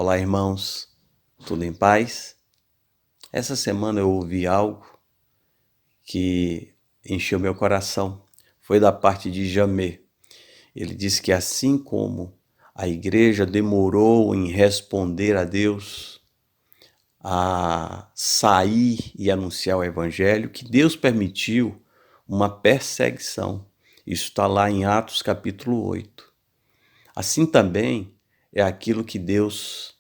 Olá, irmãos, tudo em paz? Essa semana eu ouvi algo que encheu meu coração. Foi da parte de Jamê. Ele disse que assim como a igreja demorou em responder a Deus, a sair e anunciar o evangelho, que Deus permitiu uma perseguição. Isso está lá em Atos capítulo 8. Assim também é aquilo que Deus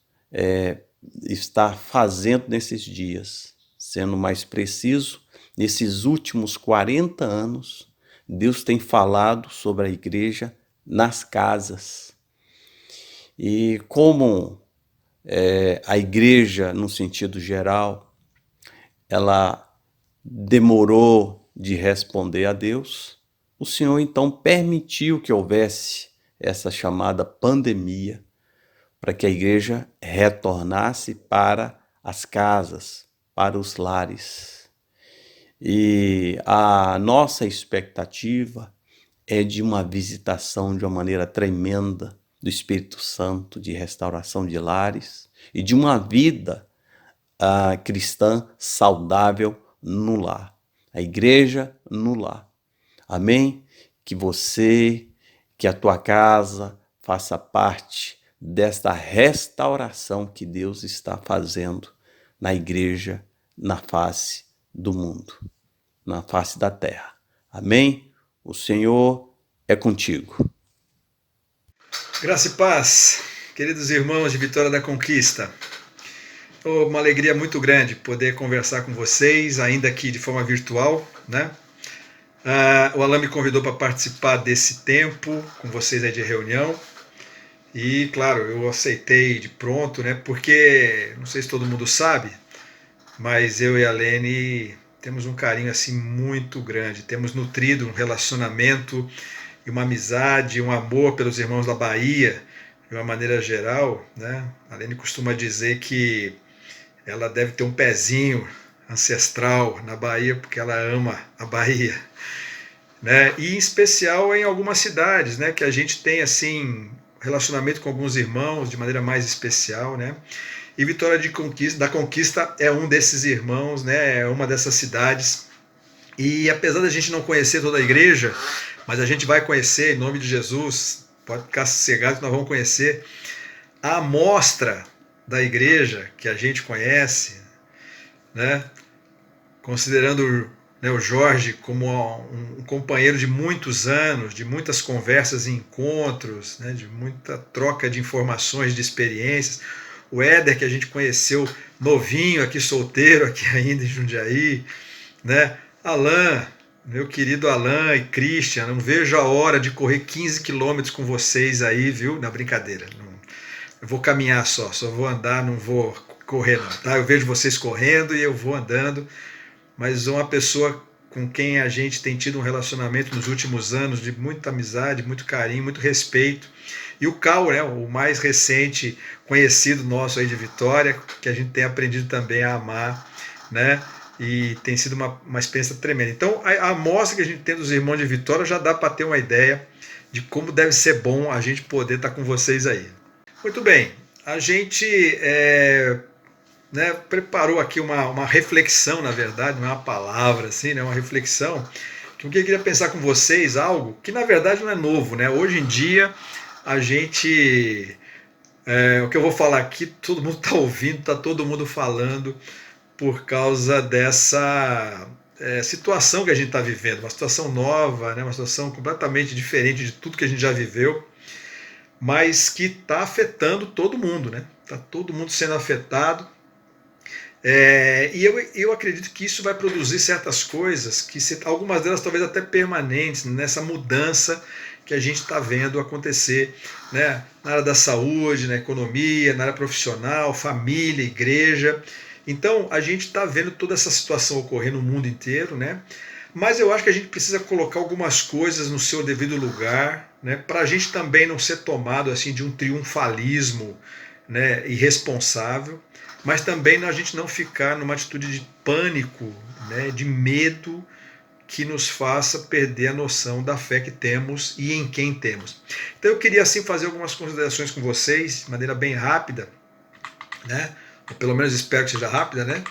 está fazendo nesses dias. Sendo mais preciso, nesses últimos 40 anos, Deus tem falado sobre a igreja nas casas. E como a igreja, no sentido geral, ela demorou de responder a Deus, o Senhor então permitiu que houvesse essa chamada pandemia, para que a igreja retornasse para as casas, para os lares. E a nossa expectativa é de uma visitação de uma maneira tremenda do Espírito Santo, de restauração de lares e de uma vida cristã saudável no lar. A igreja no lar. Amém? Que a tua casa faça parte desta restauração que Deus está fazendo na igreja, na face do mundo, na face da terra. Amém? O Senhor é contigo. Graça e paz, queridos irmãos de Vitória da Conquista. Uma alegria muito grande poder conversar com vocês, ainda aqui de forma virtual, né? O Alan me convidou para participar desse tempo com vocês aí de reunião. E, claro, eu aceitei de pronto, né? Porque, não sei se todo mundo sabe, mas eu e a Lene temos um carinho assim muito grande. Temos nutrido um relacionamento e uma amizade, um amor pelos irmãos da Bahia, de uma maneira geral, né? A Lene costuma dizer que ela deve ter um pezinho ancestral na Bahia, porque ela ama a Bahia, né? E em especial em algumas cidades, né? Que a gente tem assim relacionamento com alguns irmãos de maneira mais especial, né? E Vitória da Conquista é um desses irmãos, né? É uma dessas cidades. E apesar da gente não conhecer toda a igreja, mas a gente vai conhecer em nome de Jesus, pode ficar sossegado que nós vamos conhecer a amostra da igreja que a gente conhece, né? Considerando, né, o Jorge como um companheiro de muitos anos, de muitas conversas e encontros, né, de muita troca de informações, de experiências. O Éder, que a gente conheceu novinho, aqui solteiro, aqui ainda em Jundiaí, né? Alan, meu querido Alan e Christian, não vejo a hora de correr 15 quilômetros com vocês aí, viu? Na brincadeira. Eu vou caminhar só vou andar, não vou correr não, tá? Eu vejo vocês correndo e eu vou andando, mas uma pessoa com quem a gente tem tido um relacionamento nos últimos anos de muita amizade, muito carinho, muito respeito. E o Cal, né, o mais recente conhecido nosso aí de Vitória, que a gente tem aprendido também a amar, né? E tem sido uma experiência tremenda. Então, a amostra que a gente tem dos irmãos de Vitória já dá para ter uma ideia de como deve ser bom a gente poder estar com vocês aí. Muito bem, a gente né, preparou aqui uma reflexão, na verdade, não é uma palavra assim, né, uma reflexão, que eu queria pensar com vocês algo que na verdade não é novo, né? Hoje em dia a gente, o que eu vou falar aqui, todo mundo está ouvindo, está todo mundo falando por causa dessa situação que a gente está vivendo, uma situação nova, né, uma situação completamente diferente de tudo que a gente já viveu, mas que está afetando todo mundo, né? Está todo mundo sendo afetado. E eu acredito que isso vai produzir certas coisas, algumas delas talvez até permanentes, nessa mudança que a gente está vendo acontecer, né, na área da saúde, na economia, na área profissional, família, igreja. Então a gente está vendo toda essa situação ocorrer no mundo inteiro, né? Mas eu acho que a gente precisa colocar algumas coisas no seu devido lugar, né, para a gente também não ser tomado assim de um triunfalismo, né, irresponsável, mas também a gente não ficar numa atitude de pânico, né, de medo que nos faça perder a noção da fé que temos e em quem temos. Então eu queria assim fazer algumas considerações com vocês, de maneira bem rápida, né? Ou pelo menos espero que seja rápida, né?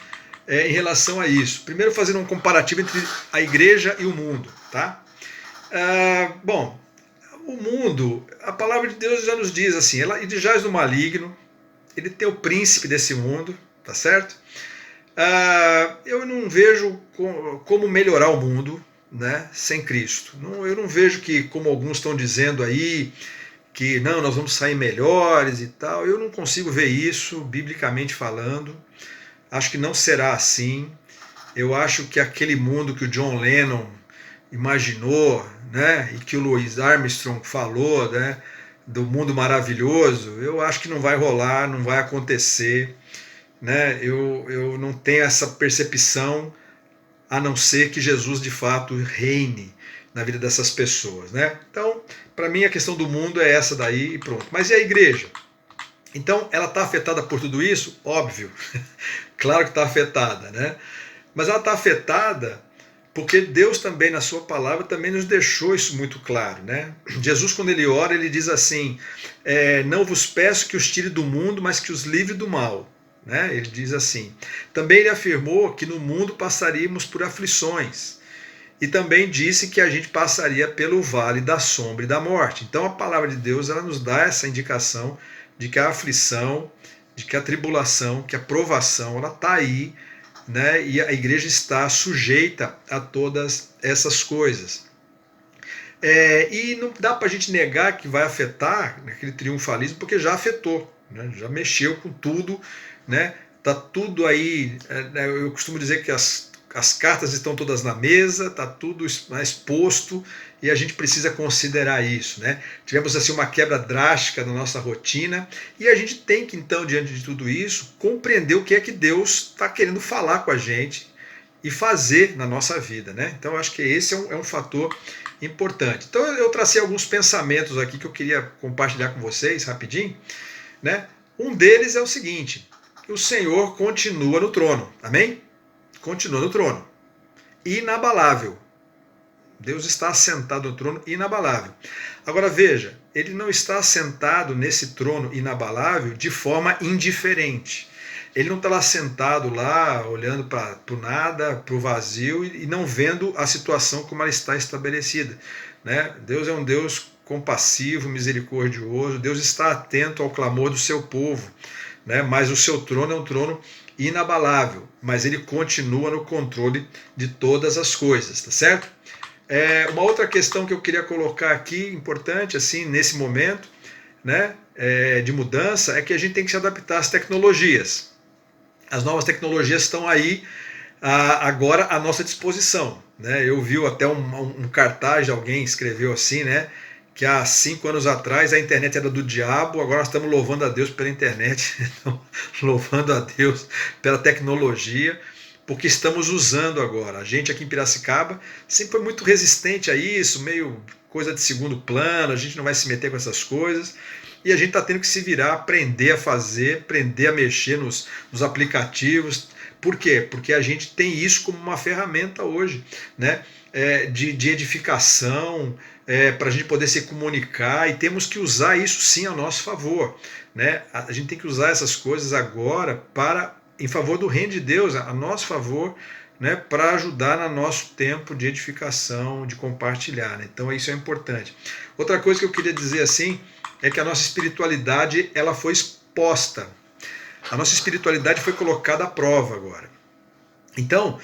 Em relação a isso. Primeiro, fazendo um comparativo entre a igreja e o mundo, tá? Bom, o mundo, a palavra de Deus já nos diz assim, ele jaz no maligno, ele tem o príncipe desse mundo, tá certo? Eu não vejo como melhorar o mundo, né, sem Cristo. Eu não vejo que, como alguns estão dizendo aí, que não, nós vamos sair melhores e tal. Eu não consigo ver isso, biblicamente falando. Acho que não será assim. Eu acho que aquele mundo que o John Lennon imaginou, né, e que o Louis Armstrong falou, né, do mundo maravilhoso, eu acho que não vai rolar, não vai acontecer, né? Eu não tenho essa percepção, a não ser que Jesus de fato reine na vida dessas pessoas, né? Então, para mim a questão do mundo é essa daí e pronto. Mas e a igreja? Então, ela está afetada por tudo isso? Óbvio, claro que está afetada, né? Mas ela está afetada porque Deus também, na sua palavra, também nos deixou isso muito claro, né? Jesus, quando ele ora, ele diz assim, não vos peço que os tire do mundo, mas que os livre do mal. Né? Ele diz assim. Também ele afirmou que no mundo passaríamos por aflições. E também disse que a gente passaria pelo vale da sombra e da morte. Então a palavra de Deus, ela nos dá essa indicação de que a aflição, de que a tribulação, que a provação, ela está aí, né? E a igreja está sujeita a todas essas coisas. E não dá para a gente negar que vai afetar aquele triunfalismo, porque já afetou, né? Já mexeu com tudo, né? Tá tudo aí. Eu costumo dizer que as cartas estão todas na mesa, está tudo exposto e a gente precisa considerar isso, né? Tivemos assim uma quebra drástica na nossa rotina e a gente tem que então, diante de tudo isso, compreender o que é que Deus está querendo falar com a gente e fazer na nossa vida, né? Então eu acho que esse é um fator importante. Então eu tracei alguns pensamentos aqui que eu queria compartilhar com vocês rapidinho, né? Um deles é o seguinte: o Senhor continua no trono, amém? Continua no trono, inabalável. Deus está assentado no trono inabalável. Agora veja, ele não está assentado nesse trono inabalável de forma indiferente. Ele não está lá sentado lá, olhando para o nada, para o vazio e não vendo a situação como ela está estabelecida, né? Deus é um Deus compassivo, misericordioso. Deus está atento ao clamor do seu povo, né? Mas o seu trono é um trono inabalável, mas ele continua no controle de todas as coisas, tá certo? Uma outra questão que eu queria colocar aqui, importante assim nesse momento, né, de mudança, é que a gente tem que se adaptar às tecnologias. As novas tecnologias estão aí agora à nossa disposição, né? Eu vi até um cartaz de alguém escreveu assim, né, que há 5 anos atrás a internet era do diabo, agora nós estamos louvando a Deus pela internet, louvando a Deus pela tecnologia, porque estamos usando agora. A gente aqui em Piracicaba sempre foi muito resistente a isso, meio coisa de segundo plano, a gente não vai se meter com essas coisas, e a gente está tendo que se virar, aprender a fazer, aprender a mexer nos aplicativos. Por quê? Porque a gente tem isso como uma ferramenta hoje, né? De edificação, para a gente poder se comunicar, e temos que usar isso sim a nosso favor, né? A gente tem que usar essas coisas agora em favor do reino de Deus, a nosso favor, né? Para ajudar no nosso tempo de edificação, de compartilhar, né? Então isso é importante. Outra coisa que eu queria dizer assim é que a nossa espiritualidade ela foi exposta. A nossa espiritualidade foi colocada à prova agora. Então,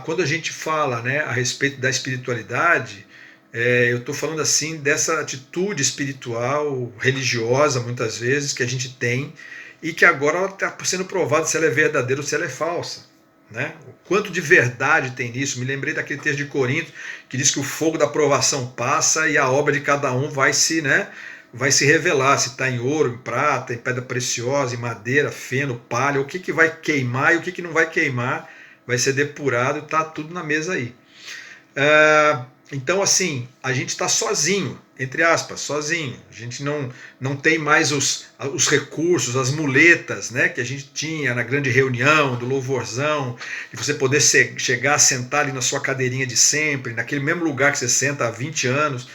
quando a gente fala, né, a respeito da espiritualidade, eu estou falando assim dessa atitude espiritual, religiosa, muitas vezes, que a gente tem e que agora ela está sendo provada se ela é verdadeira ou se ela é falsa. Né? O quanto de verdade tem nisso? Me lembrei daquele texto de Corinto que diz que o fogo da provação passa e a obra de cada um vai se revelar, se está em ouro, em prata, em pedra preciosa, em madeira, feno, palha, o que vai queimar e o que não vai queimar, vai ser depurado, está tudo na mesa aí. Então, assim, a gente está sozinho, entre aspas, sozinho. A gente não tem mais os recursos, as muletas, né, que a gente tinha na grande reunião, do louvorzão, de você poder chegar, sentar ali na sua cadeirinha de sempre, naquele mesmo lugar que você senta há 20 anos,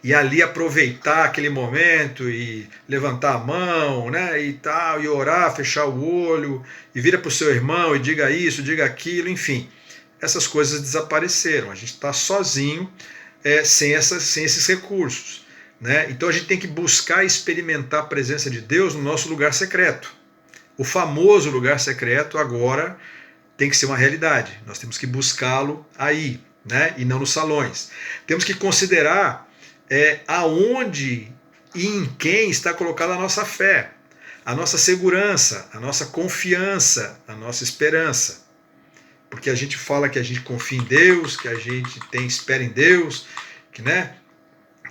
e ali aproveitar aquele momento e levantar a mão, né, e tal, e orar, fechar o olho, e vira para o seu irmão e diga isso, diga aquilo, enfim. Essas coisas desapareceram, a gente está sozinho, sem esses recursos. Né? Então a gente tem que buscar experimentar a presença de Deus no nosso lugar secreto. O famoso lugar secreto agora tem que ser uma realidade. Nós temos que buscá-lo aí, né? E não nos salões. Temos que considerar aonde e em quem está colocada a nossa fé, a nossa segurança, a nossa confiança, a nossa esperança. Porque a gente fala que a gente confia em Deus, que a gente espera em Deus, que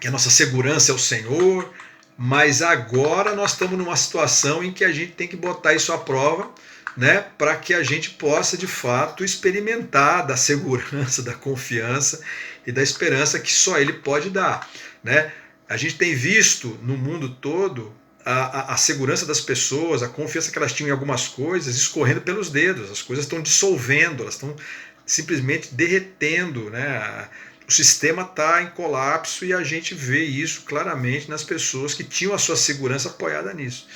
a nossa segurança é o Senhor, mas agora nós estamos numa situação em que a gente tem que botar isso à prova, né, para que a gente possa de fato experimentar da segurança, da confiança e da esperança que só Ele pode dar. Né? A gente tem visto no mundo todo a segurança das pessoas, a confiança que elas tinham em algumas coisas escorrendo pelos dedos, as coisas estão dissolvendo, elas estão simplesmente derretendo, né? O sistema está em colapso e a gente vê isso claramente nas pessoas que tinham a sua segurança apoiada nisso.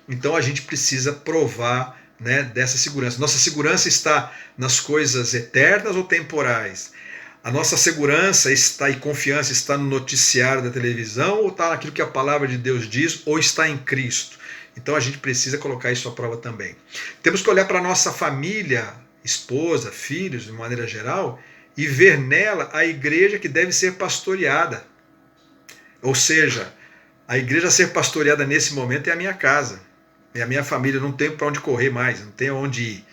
Então a gente precisa provar, né, dessa segurança. Nossa segurança está nas coisas eternas ou temporais? A nossa segurança está e confiança está no noticiário da televisão ou está naquilo que a palavra de Deus diz ou está em Cristo? Então a gente precisa colocar isso à prova também. Temos que olhar para a nossa família, esposa, filhos, de maneira geral, e ver nela a igreja que deve ser pastoreada. Ou seja, a igreja a ser pastoreada nesse momento é a minha casa, é a minha família, eu não tenho para onde correr mais, não tenho onde ir.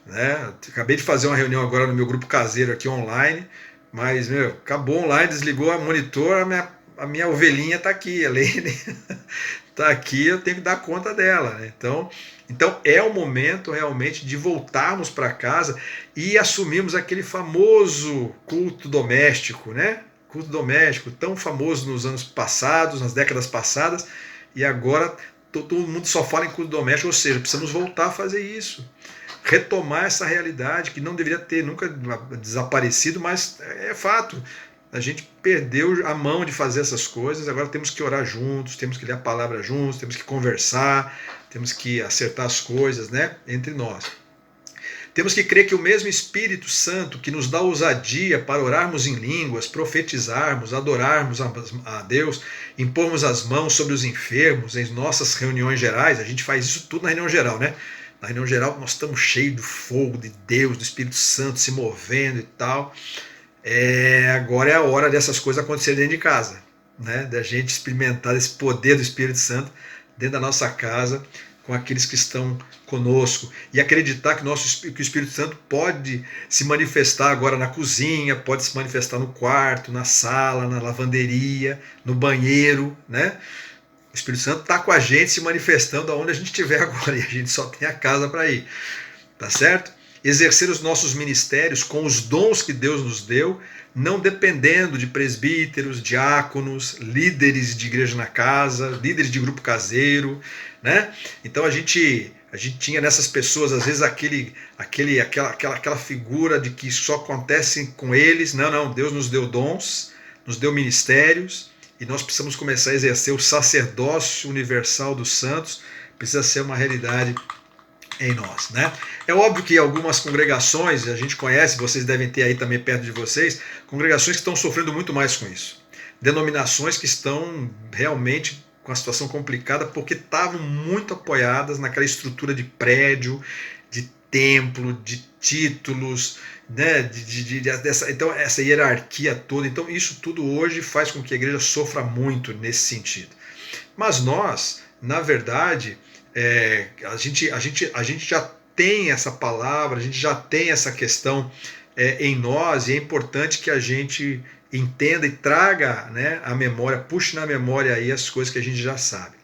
Né? Acabei de fazer uma reunião agora no meu grupo caseiro aqui online, mas, acabou online, desligou a monitor, a minha ovelhinha está aqui, a Lene está aqui, eu tenho que dar conta dela. Né? Então é o momento realmente de voltarmos para casa e assumirmos aquele famoso culto doméstico, né? Culto doméstico, tão famoso nos anos passados, nas décadas passadas, e agora todo mundo só fala em culto doméstico, ou seja, precisamos voltar a fazer isso. Retomar essa realidade que não deveria ter nunca desaparecido, mas é fato. A gente perdeu a mão de fazer essas coisas, agora temos que orar juntos, temos que ler a palavra juntos, temos que conversar, temos que acertar as coisas, né, entre nós. Temos que crer que o mesmo Espírito Santo que nos dá ousadia para orarmos em línguas, profetizarmos, adorarmos a Deus, impormos as mãos sobre os enfermos em nossas reuniões gerais, a gente faz isso tudo na reunião geral, né? Na reunião geral nós estamos cheios do fogo de Deus, do Espírito Santo se movendo e tal. Agora é a hora dessas coisas acontecerem dentro de casa, né? Da gente experimentar esse poder do Espírito Santo dentro da nossa casa, com aqueles que estão conosco, e acreditar que o Espírito Santo pode se manifestar agora na cozinha, pode se manifestar no quarto, na sala, na lavanderia, no banheiro, né? O Espírito Santo está com a gente se manifestando aonde a gente estiver agora, e a gente só tem a casa para ir, tá certo? Exercer os nossos ministérios com os dons que Deus nos deu, não dependendo de presbíteros, diáconos, líderes de igreja na casa, líderes de grupo caseiro, né? Então a gente tinha nessas pessoas às vezes aquela figura de que só acontece com eles. Não, Deus nos deu dons, nos deu ministérios, e nós precisamos começar a exercer o sacerdócio universal dos santos, precisa ser uma realidade em nós, né? É óbvio que algumas congregações, a gente conhece, vocês devem ter aí também perto de vocês, congregações que estão sofrendo muito mais com isso. Denominações que estão realmente com a situação complicada porque estavam muito apoiadas naquela estrutura de prédio, de templo, de títulos, né? Então essa hierarquia toda. Então isso tudo hoje faz com que a igreja sofra muito nesse sentido. Mas nós, na verdade, a gente já tem essa palavra, a gente já tem essa questão em nós, e é importante que a gente entenda e traga, né, a memória, puxe na memória aí as coisas que a gente já sabe.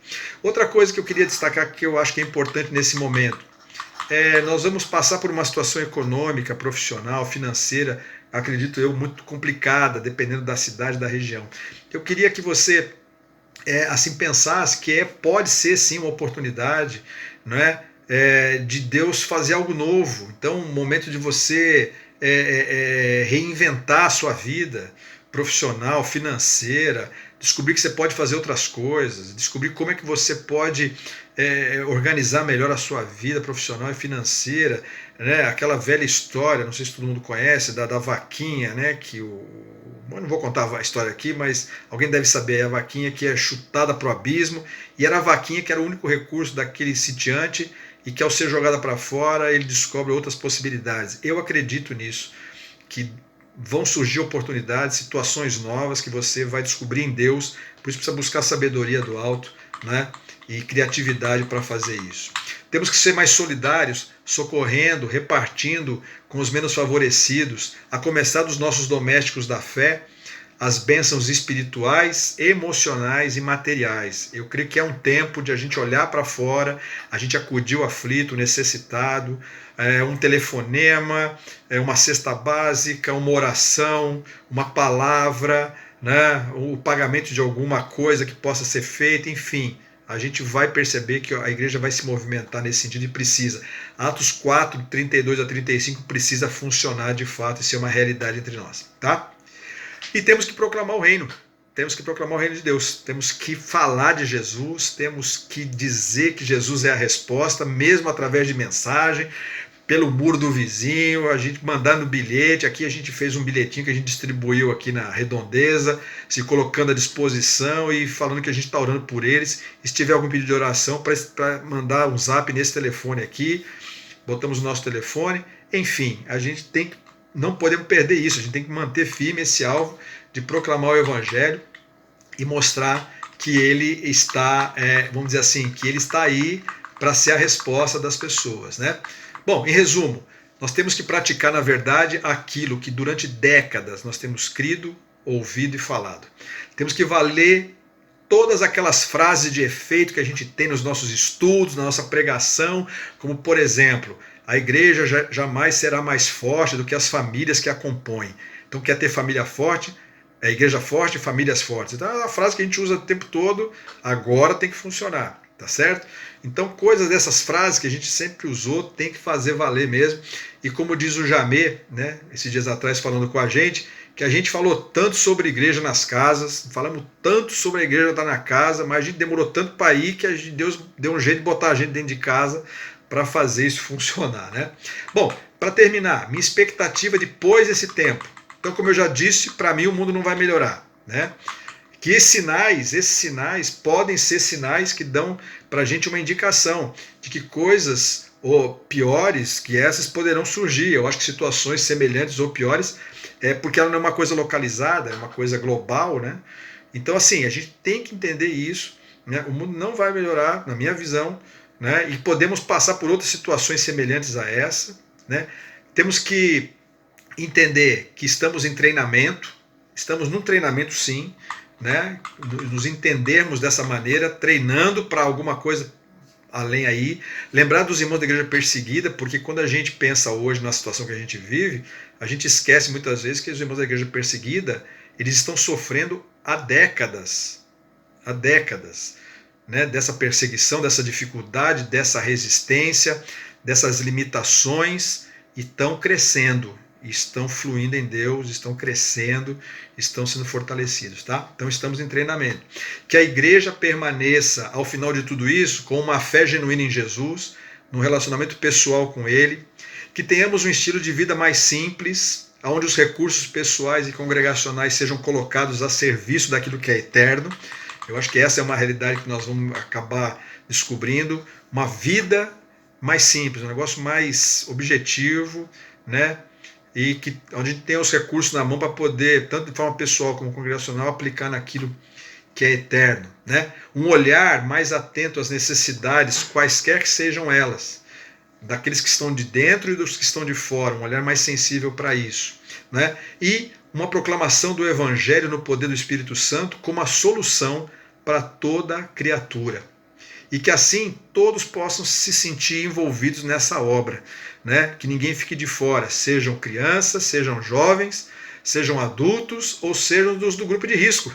Outra coisa que eu queria destacar, que eu acho que é importante nesse momento, nós vamos passar por uma situação econômica, profissional, financeira, acredito eu, muito complicada, dependendo da cidade, da região. Eu queria que você assim pensasse que pode ser sim uma oportunidade, não é? De Deus fazer algo novo. Então, um momento de você reinventar a sua vida profissional, financeira, descobrir que você pode fazer outras coisas, descobrir como é que você pode organizar melhor a sua vida profissional e financeira, né? Aquela velha história, não sei se todo mundo conhece, da vaquinha, né? Eu não vou contar a história aqui, mas alguém deve saber, a vaquinha que é chutada para o abismo, e era a vaquinha que era o único recurso daquele sitiante, e que ao ser jogada para fora ele descobre outras possibilidades. Eu acredito nisso, que vão surgir oportunidades, situações novas que você vai descobrir em Deus, por isso precisa buscar sabedoria do alto, né? E criatividade para fazer isso. Temos que ser mais solidários, socorrendo, repartindo com os menos favorecidos, a começar dos nossos domésticos da fé, as bênçãos espirituais, emocionais e materiais. Eu creio que é um tempo de a gente olhar para fora, a gente acudir o aflito, o necessitado, um telefonema, uma cesta básica, uma oração, uma palavra, né, o pagamento de alguma coisa que possa ser feita, enfim. A gente vai perceber que a igreja vai se movimentar nesse sentido e precisa. Atos 4, 32 a 35 precisa funcionar de fato e ser uma realidade entre nós, tá? E temos que proclamar o reino. Temos que proclamar o reino de Deus. Temos que falar de Jesus, temos que dizer que Jesus é a resposta, mesmo através de mensagem, pelo muro do vizinho, a gente mandando bilhete. Aqui a gente fez um bilhetinho que a gente distribuiu aqui na Redondeza, se colocando à disposição e falando que a gente está orando por eles. Se tiver algum pedido de oração, para mandar um zap nesse telefone aqui, botamos o nosso telefone. Enfim, a gente não podemos perder isso, a gente tem que manter firme esse alvo de proclamar o Evangelho e mostrar que ele está, vamos dizer assim, que ele está aí para ser a resposta das pessoas, né? Bom, em resumo, nós temos que praticar, na verdade, aquilo que durante décadas nós temos crido, ouvido e falado. Temos que valer todas aquelas frases de efeito que a gente tem nos nossos estudos, na nossa pregação, como, por exemplo, a igreja jamais será mais forte do que as famílias que a compõem. Então, quer ter família forte, igreja forte, famílias fortes. Então, é uma frase que a gente usa o tempo todo, agora tem que funcionar, tá certo? Então, coisas dessas frases que a gente sempre usou, tem que fazer valer mesmo. E como diz o Jamê, né, esses dias atrás falando com a gente, que a gente falou tanto sobre igreja nas casas, falamos tanto sobre a igreja estar na casa, mas a gente demorou tanto para ir que Deus deu um jeito de botar a gente dentro de casa para fazer isso funcionar, né? Bom, para terminar, minha expectativa depois desse tempo. Então, como eu já disse, para mim o mundo não vai melhorar, né? Que esses sinais podem ser sinais que dão para a gente uma indicação de que coisas ou piores que essas poderão surgir. Eu acho que situações semelhantes ou piores, porque ela não é uma coisa localizada, é uma coisa global, né? Então, assim, a gente tem que entender isso, né? O mundo não vai melhorar, na minha visão, né? E podemos passar por outras situações semelhantes a essa, né? Temos que entender que estamos em treinamento, estamos num treinamento sim, né? Nos entendermos dessa maneira, treinando para alguma coisa além aí. Lembrar dos irmãos da igreja perseguida, porque quando a gente pensa hoje na situação que a gente vive, a gente esquece muitas vezes que os irmãos da igreja perseguida, eles estão sofrendo há décadas, né? Dessa perseguição, dessa dificuldade, dessa resistência, dessas limitações, e estão crescendo, estão fluindo em Deus, estão crescendo, estão sendo fortalecidos, tá? Então estamos em treinamento. Que a igreja permaneça, ao final de tudo isso, com uma fé genuína em Jesus, num relacionamento pessoal com Ele, que tenhamos um estilo de vida mais simples, onde os recursos pessoais e congregacionais sejam colocados a serviço daquilo que é eterno. Eu acho que essa é uma realidade que nós vamos acabar descobrindo, uma vida mais simples, um negócio mais objetivo, né? E que onde a gente tem os recursos na mão para poder, tanto de forma pessoal como congregacional, aplicar naquilo que é eterno, né? Um olhar mais atento às necessidades, quaisquer que sejam elas, daqueles que estão de dentro e dos que estão de fora, um olhar mais sensível para isso, né? E uma proclamação do Evangelho no poder do Espírito Santo como a solução para toda criatura. E que assim todos possam se sentir envolvidos nessa obra, né? Que ninguém fique de fora, sejam crianças, sejam jovens, sejam adultos ou sejam dos do grupo de risco,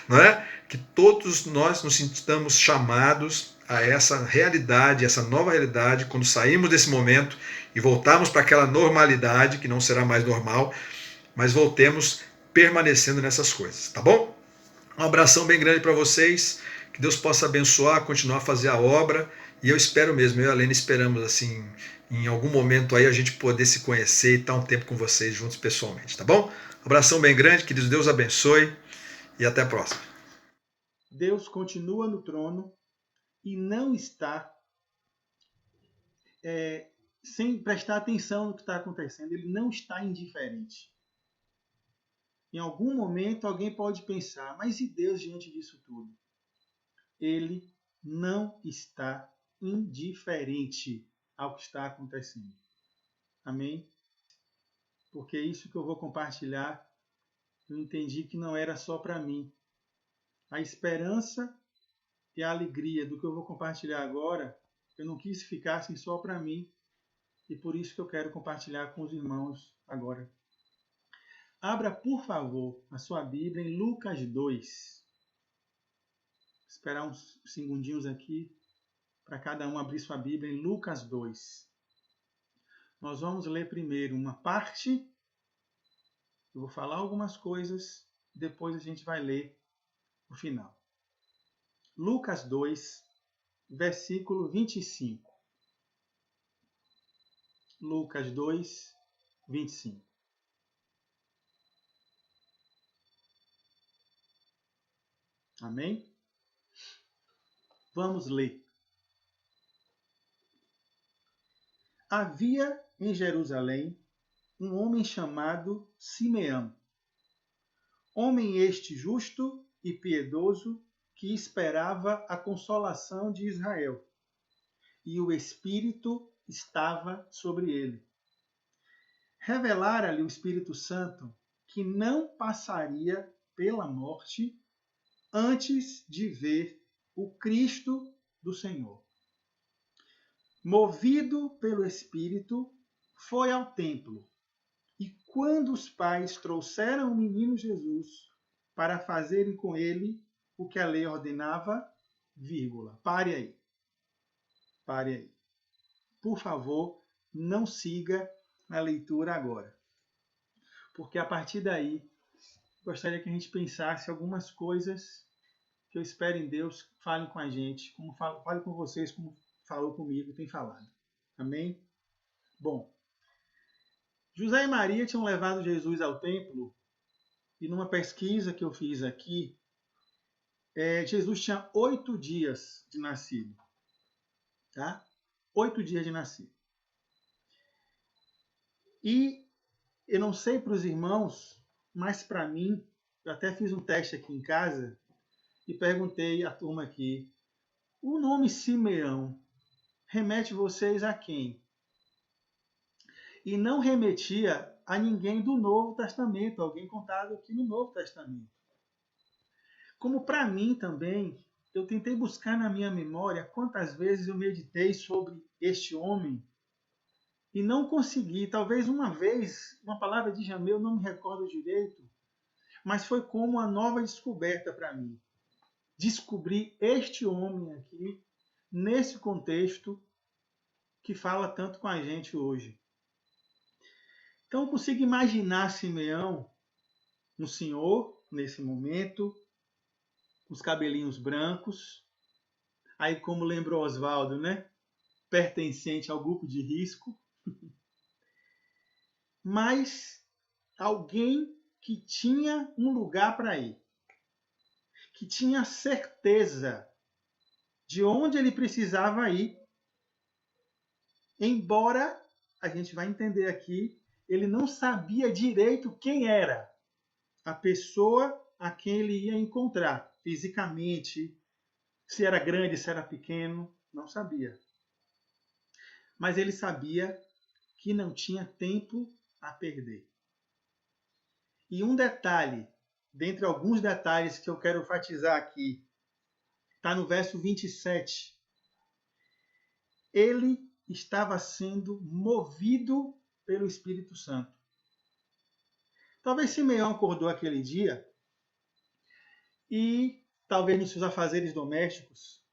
não é? Que todos nós nos sintamos chamados a essa realidade, essa nova realidade, quando sairmos desse momento e voltarmos para aquela normalidade, que não será mais normal, mas voltemos permanecendo nessas coisas, tá bom? Um abração bem grande para vocês, que Deus possa abençoar, continuar a fazer a obra, e eu espero mesmo, eu e a Lene esperamos assim, em algum momento aí a gente poder se conhecer e estar um tempo com vocês juntos pessoalmente, tá bom? Abração bem grande, que Deus abençoe e até a próxima. Deus continua no trono e não está sem prestar atenção no que está acontecendo. Ele não está indiferente. Em algum momento alguém pode pensar, mas e Deus diante disso tudo? Ele não está indiferente ao que está acontecendo. Amém? Porque isso que eu vou compartilhar, eu entendi que não era só para mim. A esperança e a alegria do que eu vou compartilhar agora, eu não quis que ficassem só para mim. E por isso que eu quero compartilhar com os irmãos agora. Abra, por favor, a sua Bíblia em Lucas 2. Vou esperar uns segundinhos aqui para cada um abrir sua Bíblia em Lucas 2. Nós vamos ler primeiro uma parte. Eu vou falar algumas coisas, depois a gente vai ler o final. Lucas 2, versículo 25. Lucas 2, 25. Amém? Vamos ler. Havia em Jerusalém um homem chamado Simeão. Homem este justo e piedoso, que esperava a consolação de Israel, e o Espírito estava sobre ele. Revelara-lhe o Espírito Santo que não passaria pela morte antes de ver o Cristo do Senhor. Movido pelo Espírito, foi ao templo, e quando os pais trouxeram o menino Jesus para fazerem com ele o que a lei ordenava, pare aí. Pare aí. Por favor, não siga a leitura agora. Porque a partir daí, gostaria que a gente pensasse algumas coisas que eu espero em Deus que falem com a gente, como fale com vocês, como falou comigo e tem falado. Amém? Bom, José e Maria tinham levado Jesus ao templo e numa pesquisa que eu fiz aqui, Jesus tinha 8 dias de nascido. Tá? 8 dias de nascido. E eu não sei para os irmãos, mas para mim, eu até fiz um teste aqui em casa e perguntei à turma aqui, o nome Simeão remete vocês a quem? E não remetia a ninguém do Novo Testamento, alguém contado aqui no Novo Testamento. Como para mim também, eu tentei buscar na minha memória quantas vezes eu meditei sobre este homem e não consegui. Talvez uma vez, uma palavra de Jameu, não me recordo direito, mas foi como uma nova descoberta para mim. Descobri este homem aqui, nesse contexto que fala tanto com a gente hoje. Então eu consigo imaginar Simeão, um senhor, nesse momento, com os cabelinhos brancos, aí como lembrou Oswaldo, né? Pertencente ao grupo de risco, mas alguém que tinha um lugar para ir, que tinha certeza de onde ele precisava ir, embora, a gente vai entender aqui, ele não sabia direito quem era a pessoa a quem ele ia encontrar, fisicamente, se era grande, se era pequeno, não sabia. Mas ele sabia que não tinha tempo a perder. E um detalhe, dentre alguns detalhes que eu quero enfatizar aqui, está no verso 27. Ele estava sendo movido pelo Espírito Santo. Talvez Simeão acordou aquele dia e talvez nos seus afazeres domésticos,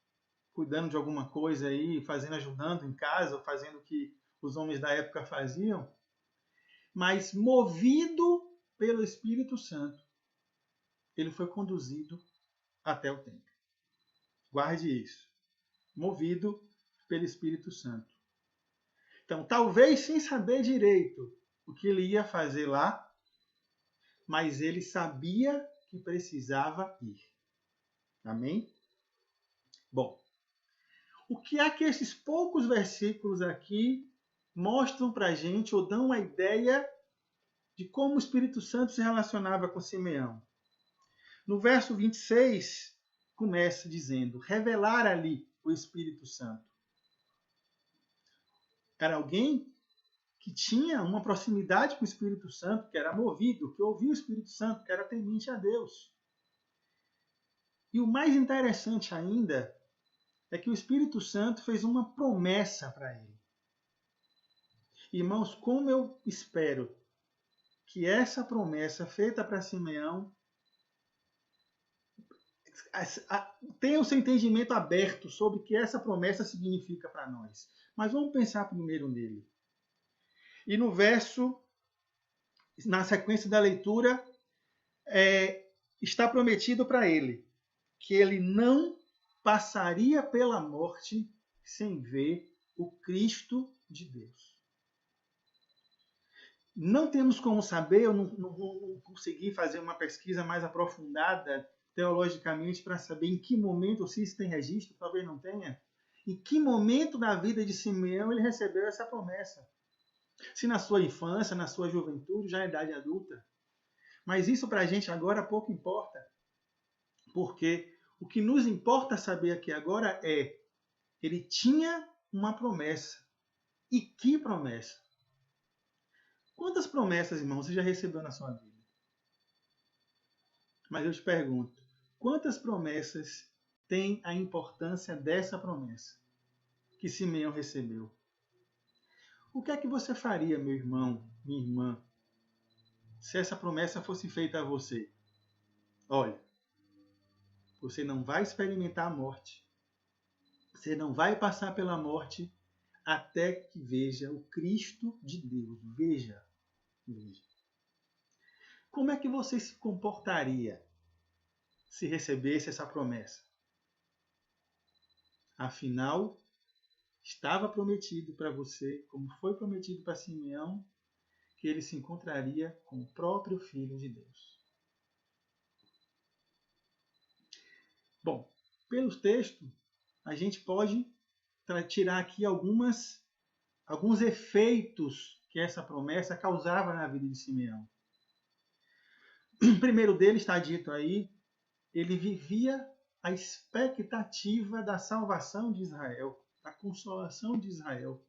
cuidando de alguma coisa aí, ajudando em casa, fazendo o que os homens da época faziam, mas movido pelo Espírito Santo, ele foi conduzido até o templo. Guarde isso. Movido pelo Espírito Santo. Então, talvez sem saber direito o que ele ia fazer lá, mas ele sabia que precisava ir. Amém? Bom, o que é que esses poucos versículos aqui mostram para a gente ou dão uma ideia de como o Espírito Santo se relacionava com Simeão? No verso 26, começa dizendo, revelar ali o Espírito Santo. Era alguém que tinha uma proximidade com o Espírito Santo, que era movido, que ouvia o Espírito Santo, que era temente a Deus. E o mais interessante ainda é que o Espírito Santo fez uma promessa para ele. Irmãos, como eu espero que essa promessa feita para Simeão tenha o seu entendimento aberto sobre o que essa promessa significa para nós. Mas vamos pensar primeiro nele. E no verso, na sequência da leitura, está prometido para ele que ele não passaria pela morte sem ver o Cristo de Deus. Não temos como saber, eu não consegui fazer uma pesquisa mais aprofundada teologicamente para saber em que momento, ou se isso tem registro, talvez não tenha, em que momento da vida de Simeão ele recebeu essa promessa. Se na sua infância, na sua juventude, já na idade adulta. Mas isso para a gente agora pouco importa. Porque o que nos importa saber aqui agora é, ele tinha uma promessa. E que promessa? Quantas promessas, irmão, você já recebeu na sua vida? Mas eu te pergunto, quantas promessas tem a importância dessa promessa que Simeão recebeu? O que é que você faria, meu irmão, minha irmã, se essa promessa fosse feita a você? Olha, você não vai experimentar a morte. Você não vai passar pela morte até que veja o Cristo de Deus. Veja. Como é que você se comportaria se recebesse essa promessa? Afinal, estava prometido para você, como foi prometido para Simeão, que ele se encontraria com o próprio Filho de Deus. Bom, pelo texto, a gente pode tirar aqui alguns efeitos que essa promessa causava na vida de Simeão. O primeiro deles está dito aí, ele vivia a expectativa da salvação de Israel, da consolação de Israel.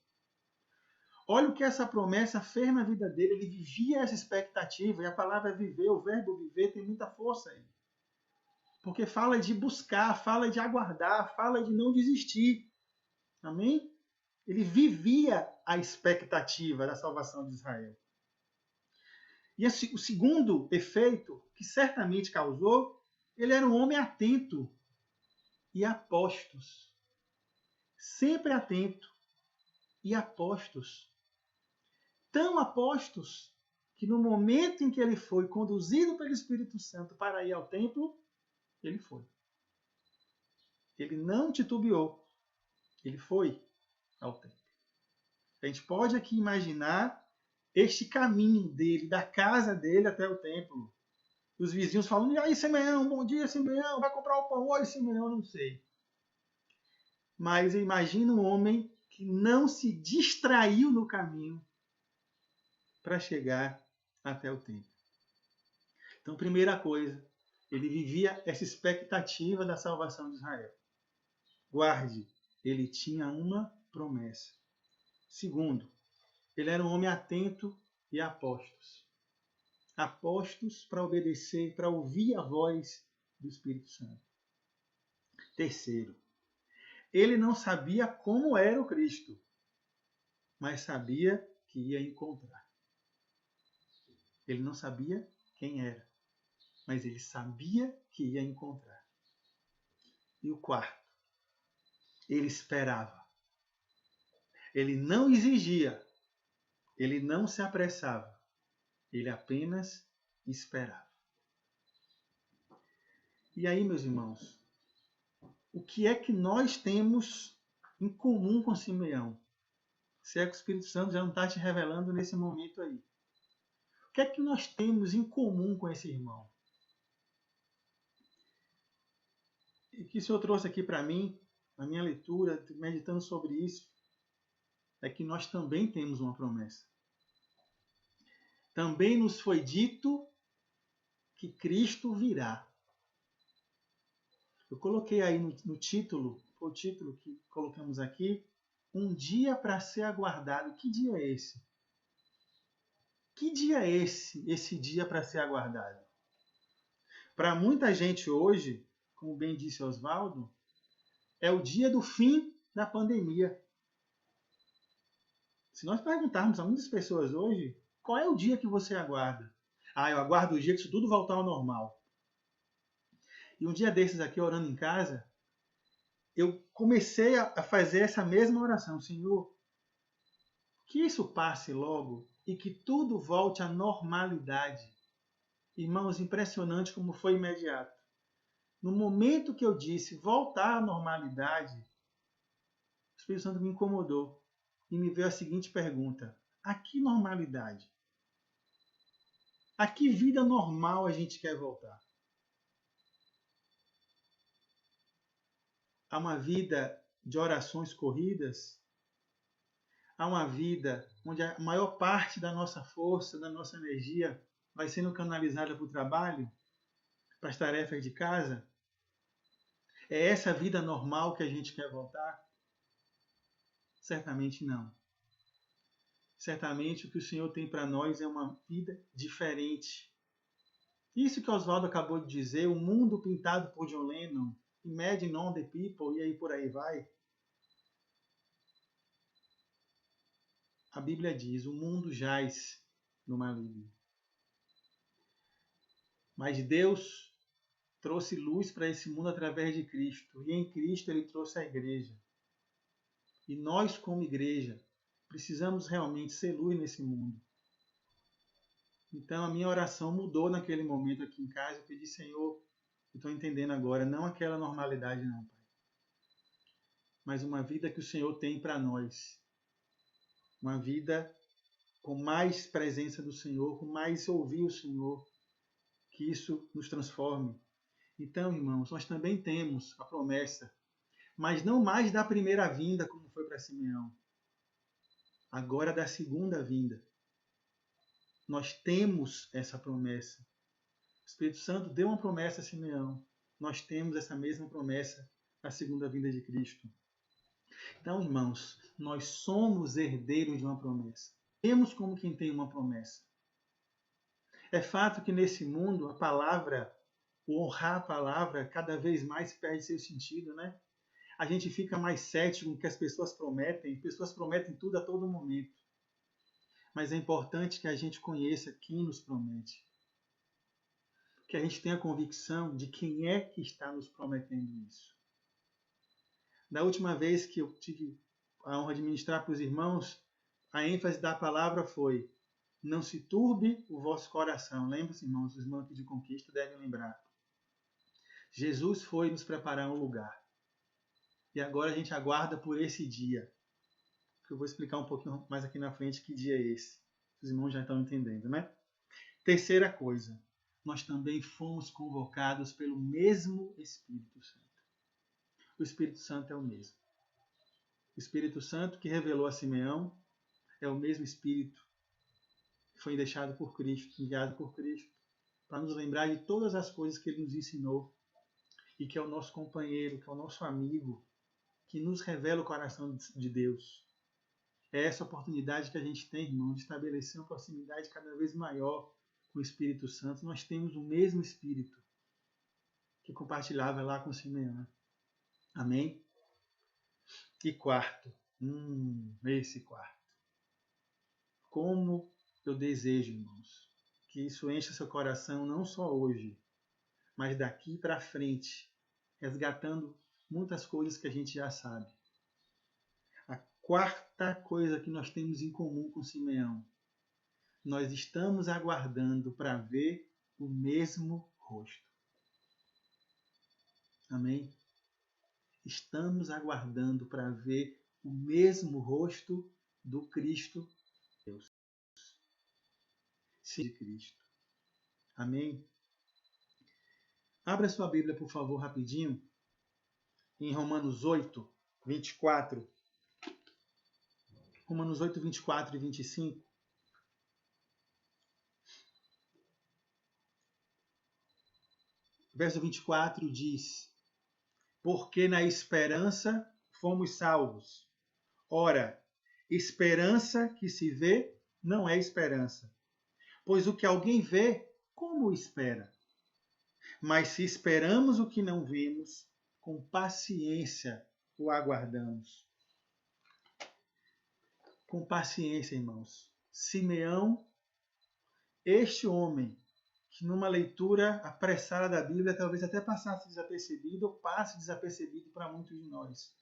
Olha o que essa promessa fez na vida dele, ele vivia essa expectativa, e a palavra viver, o verbo viver tem muita força aí. Porque fala de buscar, fala de aguardar, fala de não desistir. Amém? Ele vivia a expectativa da salvação de Israel. E o segundo efeito, que certamente causou, ele era um homem atento e apostos. Sempre atento e apostos. Tão apostos que no momento em que ele foi conduzido pelo Espírito Santo para ir ao templo, ele foi. Ele não titubeou. Ele foi ao templo. A gente pode aqui imaginar este caminho dele, da casa dele até o templo. Os vizinhos falando, e aí, Simeão, bom dia, Simeão, vai comprar o pão hoje, Simeão, não sei. Mas eu imagino um homem que não se distraiu no caminho para chegar até o templo. Então, primeira coisa, ele vivia essa expectativa da salvação de Israel. Guarde, ele tinha uma promessa. Segundo, ele era um homem atento e apostos. Apostos para obedecer, para ouvir a voz do Espírito Santo. Terceiro, ele não sabia como era o Cristo, mas sabia que ia encontrar. Ele não sabia quem era, mas ele sabia que ia encontrar. E o quarto, ele esperava. Ele não exigia, ele não se apressava, ele apenas esperava. E aí, meus irmãos, o que é que nós temos em comum com Simeão? Se é que o Espírito Santo já não está te revelando nesse momento aí. O que é que nós temos em comum com esse irmão? E que o Senhor trouxe aqui para mim, na minha leitura, meditando sobre isso, é que nós também temos uma promessa. Também nos foi dito que Cristo virá. Eu coloquei aí no título, foi o título que colocamos aqui, um dia para ser aguardado. Que dia é esse? Que dia é esse dia para ser aguardado? Para muita gente hoje, como bem disse Oswaldo, é o dia do fim da pandemia. Se nós perguntarmos a muitas pessoas hoje, qual é o dia que você aguarda? Ah, eu aguardo o dia que isso tudo voltar ao normal. E um dia desses aqui, orando em casa, eu comecei a fazer essa mesma oração. Senhor, que isso passe logo e que tudo volte à normalidade. Irmãos, impressionante como foi imediato. No momento que eu disse voltar à normalidade, o Espírito Santo me incomodou e me veio a seguinte pergunta: a que normalidade? A que vida normal a gente quer voltar? A uma vida de orações corridas? A uma vida onde a maior parte da nossa força, da nossa energia vai sendo canalizada para o trabalho, para as tarefas de casa? É essa vida normal que a gente quer voltar? Certamente não. Certamente o que o Senhor tem para nós é uma vida diferente. Isso que Oswaldo acabou de dizer, o mundo pintado por John Lennon, Imagine on the People, e aí por aí vai. A Bíblia diz, o mundo jaz no maligno. Mas Deus trouxe luz para esse mundo através de Cristo. E em Cristo Ele trouxe a igreja. E nós, como igreja, precisamos realmente ser luz nesse mundo. Então a minha oração mudou naquele momento aqui em casa. Eu pedi, Senhor, eu estou entendendo agora, não aquela normalidade não, Pai. Mas uma vida que o Senhor tem para nós. Uma vida com mais presença do Senhor, com mais ouvir o Senhor. Que isso nos transforme. Então, irmãos, nós também temos a promessa, mas não mais da primeira vinda, como foi para Simeão. Agora da segunda vinda. Nós temos essa promessa. O Espírito Santo deu uma promessa a Simeão. Nós temos essa mesma promessa na segunda vinda de Cristo. Então, irmãos, nós somos herdeiros de uma promessa. Temos como quem tem uma promessa. É fato que nesse mundo a palavra, o honrar a palavra, cada vez mais perde seu sentido, né? A gente fica mais cético com o que as pessoas prometem tudo a todo momento. Mas é importante que a gente conheça quem nos promete. Que a gente tenha a convicção de quem é que está nos prometendo isso. Da última vez que eu tive a honra de ministrar para os irmãos, a ênfase da palavra foi: não se turbe o vosso coração. Lembra-se, irmãos, os irmãos aqui de Conquista devem lembrar. Jesus foi nos preparar um lugar. E agora a gente aguarda por esse dia. Que eu vou explicar um pouquinho mais aqui na frente que dia é esse. Os irmãos já estão entendendo, né? Terceira coisa. Nós também fomos convocados pelo mesmo Espírito Santo. O Espírito Santo é o mesmo. O Espírito Santo que revelou a Simeão é o mesmo Espírito que foi deixado por Cristo, enviado por Cristo, para nos lembrar de todas as coisas que Ele nos ensinou e que é o nosso companheiro, que é o nosso amigo, que nos revela o coração de Deus. É essa oportunidade que a gente tem, irmão, de estabelecer uma proximidade cada vez maior com o Espírito Santo. Nós temos o mesmo Espírito que compartilhava lá com Simeão. Amém? E quarto, esse quarto. Como eu desejo, irmãos, que isso encha seu coração não só hoje, mas daqui para frente, resgatando muitas coisas que a gente já sabe. A quarta coisa que nós temos em comum com Simeão: nós estamos aguardando para ver o mesmo rosto. Amém? Estamos aguardando para ver o mesmo rosto do Cristo Deus. Sim, de Cristo. Amém? Abra sua Bíblia, por favor, rapidinho, em Romanos 8, 24. Romanos 8, 24 e 25. Verso 24 diz: porque na esperança fomos salvos. Ora, esperança que se vê não é esperança. Pois o que alguém vê, como espera? Mas se esperamos o que não vemos, com paciência o aguardamos. Com paciência, irmãos. Simeão, este homem, que numa leitura apressada da Bíblia talvez até passasse desapercebido ou passe desapercebido para muitos de nós.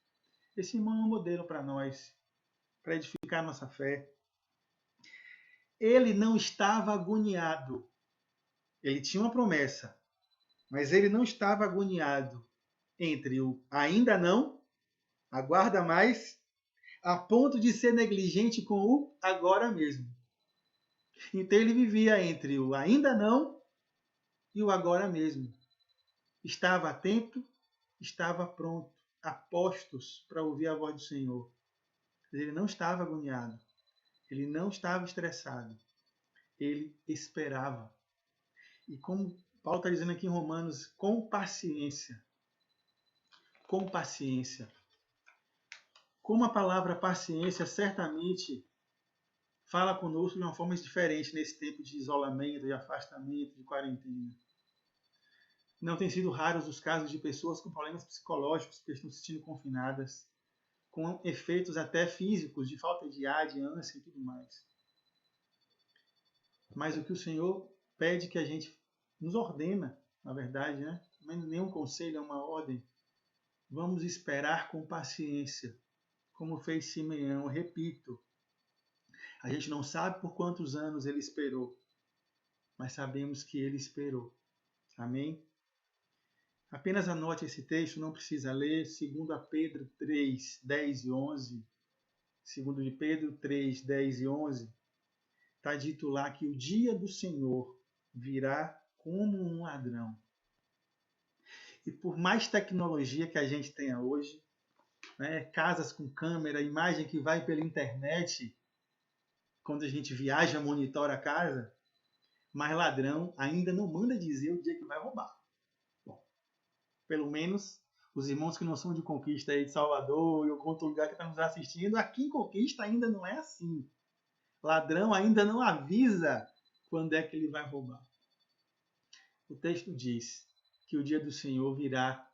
Esse irmão é um modelo para nós, para edificar nossa fé. Ele não estava agoniado. Ele tinha uma promessa, mas ele não estava agoniado entre o ainda não, aguarda mais, a ponto de ser negligente com o agora mesmo. Então ele vivia entre o ainda não e o agora mesmo. Estava atento, estava pronto, a postos para ouvir a voz do Senhor. Ele não estava agoniado, ele não estava estressado, ele esperava. E como Paulo está dizendo aqui em Romanos, com paciência. Com paciência. Como a palavra paciência certamente fala conosco de uma forma diferente nesse tempo de isolamento, de afastamento, de quarentena. Não tem sido raros os casos de pessoas com problemas psicológicos que estão se sentindo confinadas, com efeitos até físicos, de falta de ar, de ânsia e tudo mais. Mas o que o Senhor pede que a gente nos ordena, na verdade, né? Não é nenhum conselho, é uma ordem. Vamos esperar com paciência, como fez Simeão. Repito, a gente não sabe por quantos anos ele esperou, mas sabemos que ele esperou. Amém? Apenas anote esse texto, não precisa ler. 2 Pedro 3, 10 e 11. 2 de Pedro 3, 10 e 11. Está dito lá que o dia do Senhor virá como um ladrão. E por mais tecnologia que a gente tenha hoje, né, casas com câmera, imagem que vai pela internet, quando a gente viaja, monitora a casa, mas ladrão ainda não manda dizer o dia que vai roubar. Bom, pelo menos os irmãos que não são de Conquista aí de Salvador e algum outro lugar que está nos assistindo, aqui em Conquista ainda não é assim. Ladrão ainda não avisa quando é que ele vai roubar. O texto diz que o dia do Senhor virá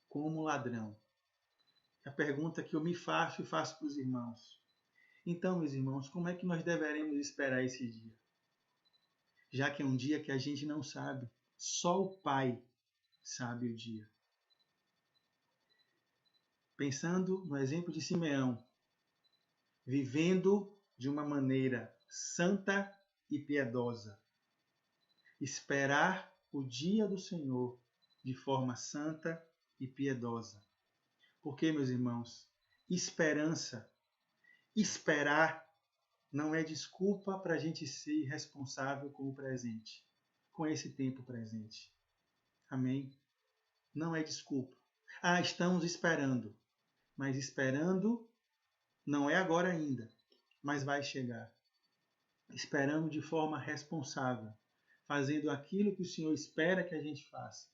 como ladrão. A pergunta que eu me faço e faço para os irmãos. Então, meus irmãos, como é que nós deveremos esperar esse dia? Já que é um dia que a gente não sabe, só o Pai sabe o dia. Pensando no exemplo de Simeão, vivendo de uma maneira santa e piedosa. Esperar o dia do Senhor de forma santa e piedosa. Porque, meus irmãos, esperança, esperar não é desculpa para a gente ser irresponsável com o presente, com esse tempo presente. Amém? Não é desculpa. Ah, estamos esperando. Mas esperando não é agora ainda, mas vai chegar. Esperando de forma responsável, fazendo aquilo que o Senhor espera que a gente faça,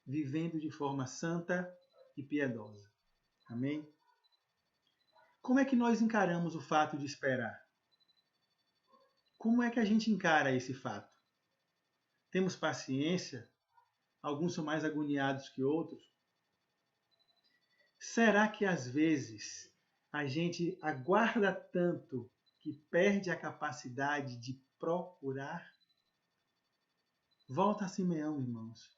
vivendo de forma santa e piedosa. Amém? Como é que nós encaramos o fato de esperar? Como é que a gente encara esse fato? Temos paciência? Alguns são mais agoniados que outros? Será que às vezes a gente aguarda tanto que perde a capacidade de procurar? Volta a Simeão, irmãos.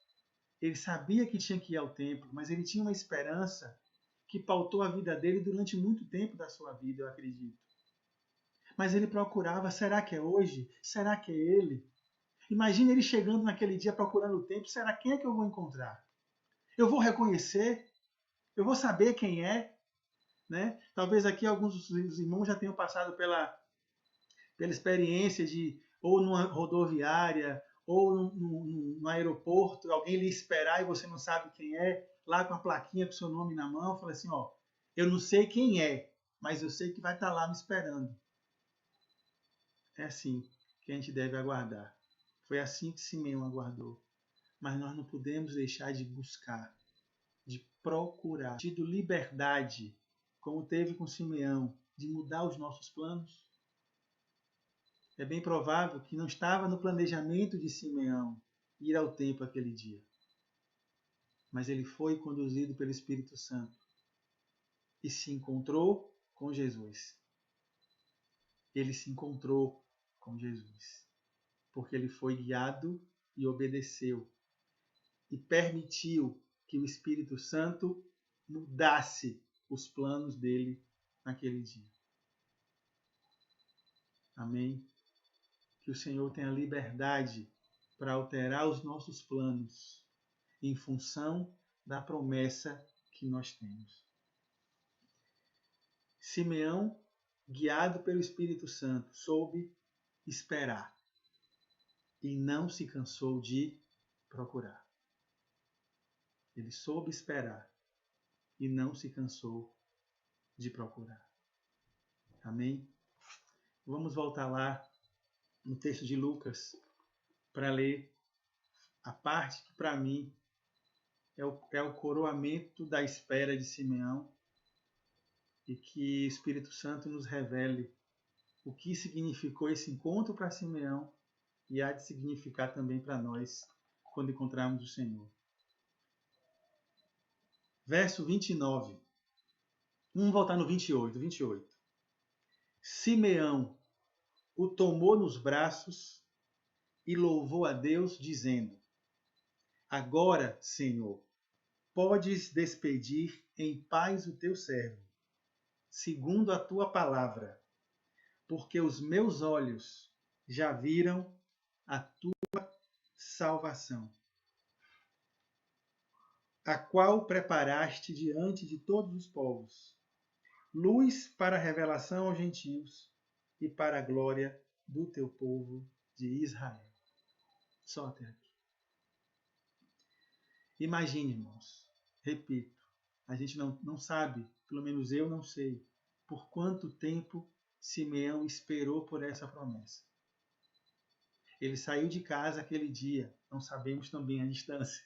Ele sabia que tinha que ir ao templo, mas ele tinha uma esperança que pautou a vida dele durante muito tempo da sua vida, eu acredito. Mas ele procurava, será que é hoje? Será que é ele? Imagina ele chegando naquele dia procurando o templo, será quem é que eu vou encontrar? Eu vou reconhecer, eu vou saber quem é, né? Talvez aqui alguns dos irmãos já tenham passado pela experiência de, ou numa rodoviária, ou no aeroporto, alguém lhe esperar e você não sabe quem é, lá com a plaquinha com o seu nome na mão, fala assim, ó, eu não sei quem é, mas eu sei que vai estar lá me esperando. É assim que a gente deve aguardar. Foi assim que Simeão aguardou. Mas nós não podemos deixar de buscar, de procurar, tido liberdade, como teve com Simeão, de mudar os nossos planos. É bem provável que não estava no planejamento de Simeão ir ao templo aquele dia. Mas ele foi conduzido pelo Espírito Santo e se encontrou com Jesus. Ele se encontrou com Jesus, porque ele foi guiado e obedeceu e permitiu que o Espírito Santo mudasse os planos dele naquele dia. Amém? Que o Senhor tenha liberdade para alterar os nossos planos em função da promessa que nós temos. Simeão, guiado pelo Espírito Santo, soube esperar e não se cansou de procurar. Ele soube esperar e não se cansou de procurar. Amém? Vamos voltar lá no texto de Lucas para ler a parte que para mim é o coroamento da espera de Simeão e que o Espírito Santo nos revele o que significou esse encontro para Simeão e há de significar também para nós quando encontrarmos o Senhor. Verso 29. Vamos voltar no 28. Simeão o tomou nos braços e louvou a Deus, dizendo: Agora, Senhor, podes despedir em paz o teu servo, segundo a tua palavra, porque os meus olhos já viram a tua salvação, a qual preparaste diante de todos os povos, luz para a revelação aos gentios e para a glória do teu povo de Israel. Só até aqui. Imagine, irmãos, repito, a gente não sabe, pelo menos eu não sei, por quanto tempo Simeão esperou por essa promessa. Ele saiu de casa aquele dia, não sabemos também a distância.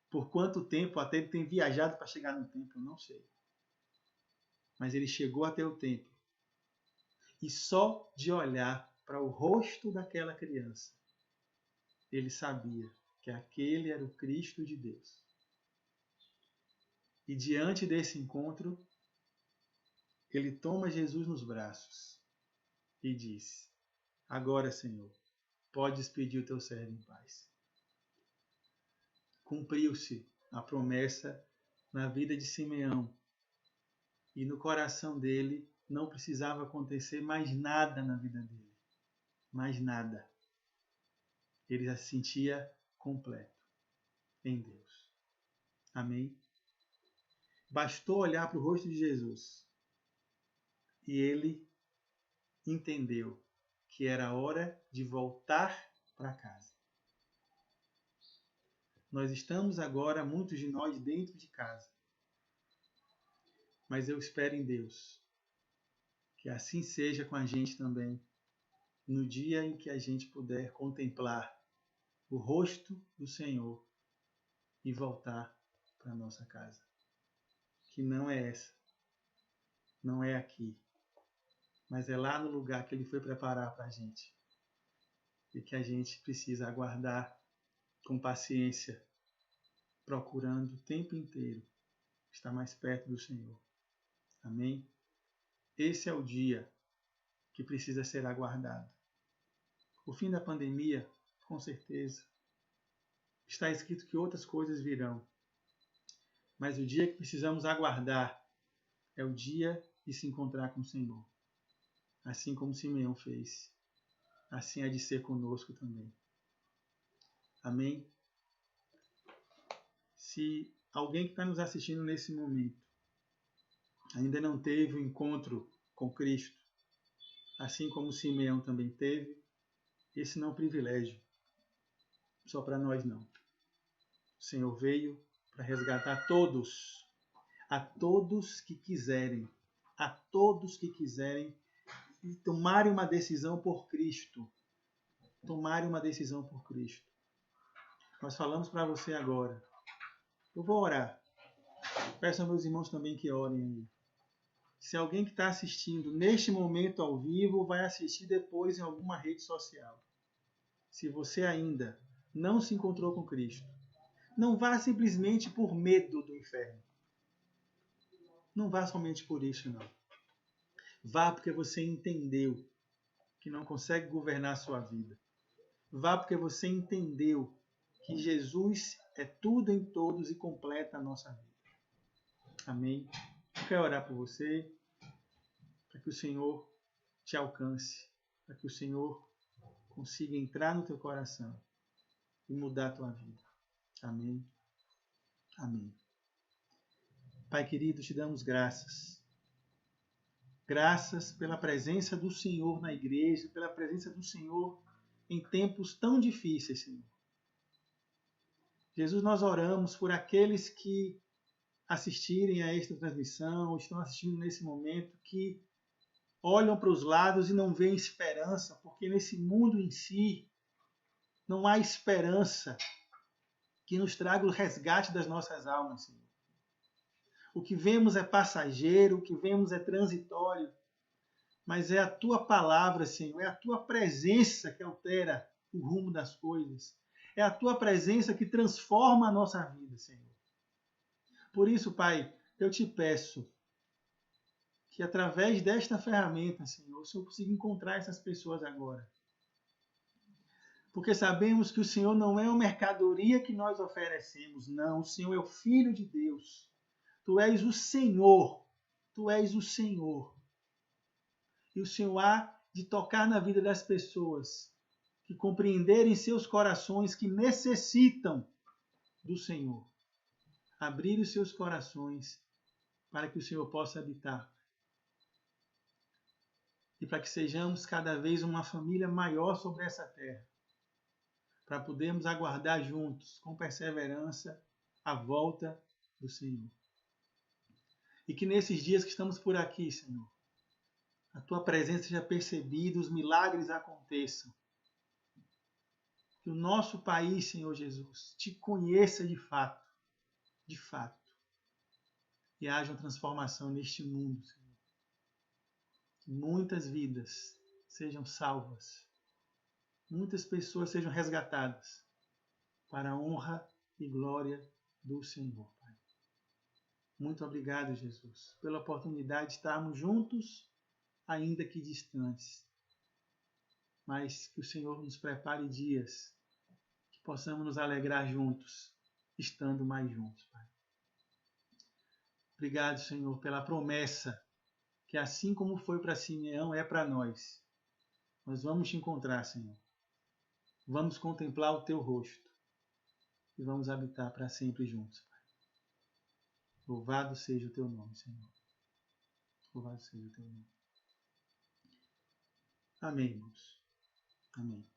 Por quanto tempo até ele tem viajado para chegar no templo, não sei. Mas ele chegou até o templo. E só de olhar para o rosto daquela criança, ele sabia que aquele era o Cristo de Deus. E diante desse encontro, ele toma Jesus nos braços e diz: Agora, Senhor, podes pedir o teu servo em paz. Cumpriu-se a promessa na vida de Simeão. E no coração dele não precisava acontecer mais nada na vida dele. Mais nada. Ele já se sentia completo em Deus. Amém? Bastou olhar para o rosto de Jesus e ele entendeu que era hora de voltar para casa. Nós estamos agora, muitos de nós, dentro de casa. Mas eu espero em Deus que assim seja com a gente também, no dia em que a gente puder contemplar o rosto do Senhor e voltar para a nossa casa. Que não é essa, não é aqui, mas é lá no lugar que Ele foi preparar para a gente. E que a gente precisa aguardar com paciência, procurando o tempo inteiro estar mais perto do Senhor. Amém? Esse é o dia que precisa ser aguardado. O fim da pandemia, com certeza. Está escrito que outras coisas virão. Mas o dia que precisamos aguardar é o dia de se encontrar com o Senhor. Assim como Simeão fez. Assim há de ser conosco também. Amém? Se alguém que está nos assistindo nesse momento ainda não teve o encontro com Cristo, assim como Simeão também teve, esse não é um privilégio, só para nós não. O Senhor veio para resgatar a todos que quiserem, tomarem uma decisão por Cristo. Tomarem uma decisão por Cristo. Nós falamos para você agora. Eu vou orar. Peço aos meus irmãos também que orem aí. Se alguém que está assistindo neste momento ao vivo, vai assistir depois em alguma rede social. Se você ainda não se encontrou com Cristo, não vá simplesmente por medo do inferno. Não vá somente por isso, não. Vá porque você entendeu que não consegue governar a sua vida. Vá porque você entendeu que Jesus é tudo em todos e completa a nossa vida. Amém? Eu quero orar por você, para que o Senhor te alcance, para que o Senhor consiga entrar no teu coração e mudar a tua vida. Amém? Amém. Pai querido, te damos graças. Graças pela presença do Senhor na igreja, pela presença do Senhor em tempos tão difíceis, Senhor. Jesus, nós oramos por aqueles que assistirem a esta transmissão, estão assistindo nesse momento, que olham para os lados e não veem esperança, porque nesse mundo em si não há esperança que nos traga o resgate das nossas almas, Senhor. O que vemos é passageiro, o que vemos é transitório, mas é a Tua palavra, Senhor, é a Tua presença que altera o rumo das coisas. É a Tua presença que transforma a nossa vida, Senhor. Por isso, Pai, eu te peço que através desta ferramenta, Senhor, o Senhor consiga encontrar essas pessoas agora. Porque sabemos que o Senhor não é uma mercadoria que nós oferecemos, não. O Senhor é o Filho de Deus. Tu és o Senhor. Tu és o Senhor. E o Senhor há de tocar na vida das pessoas que compreenderem seus corações que necessitam do Senhor. Abrir os seus corações para que o Senhor possa habitar. E para que sejamos cada vez uma família maior sobre essa terra. Para podermos aguardar juntos, com perseverança, a volta do Senhor. E que nesses dias que estamos por aqui, Senhor, a Tua presença seja percebida, os milagres aconteçam. Que o nosso país, Senhor Jesus, Te conheça de fato, e haja uma transformação neste mundo, Senhor. Que muitas vidas sejam salvas, muitas pessoas sejam resgatadas para a honra e glória do Senhor, Pai. Muito obrigado, Jesus, pela oportunidade de estarmos juntos, ainda que distantes. Mas que o Senhor nos prepare dias que possamos nos alegrar juntos, estando mais juntos, Pai. Obrigado, Senhor, pela promessa que assim como foi para Simeão, é para nós. Nós vamos te encontrar, Senhor. Vamos contemplar o Teu rosto e vamos habitar para sempre juntos, Pai. Louvado seja o Teu nome, Senhor. Louvado seja o Teu nome. Amém, irmãos. Amém.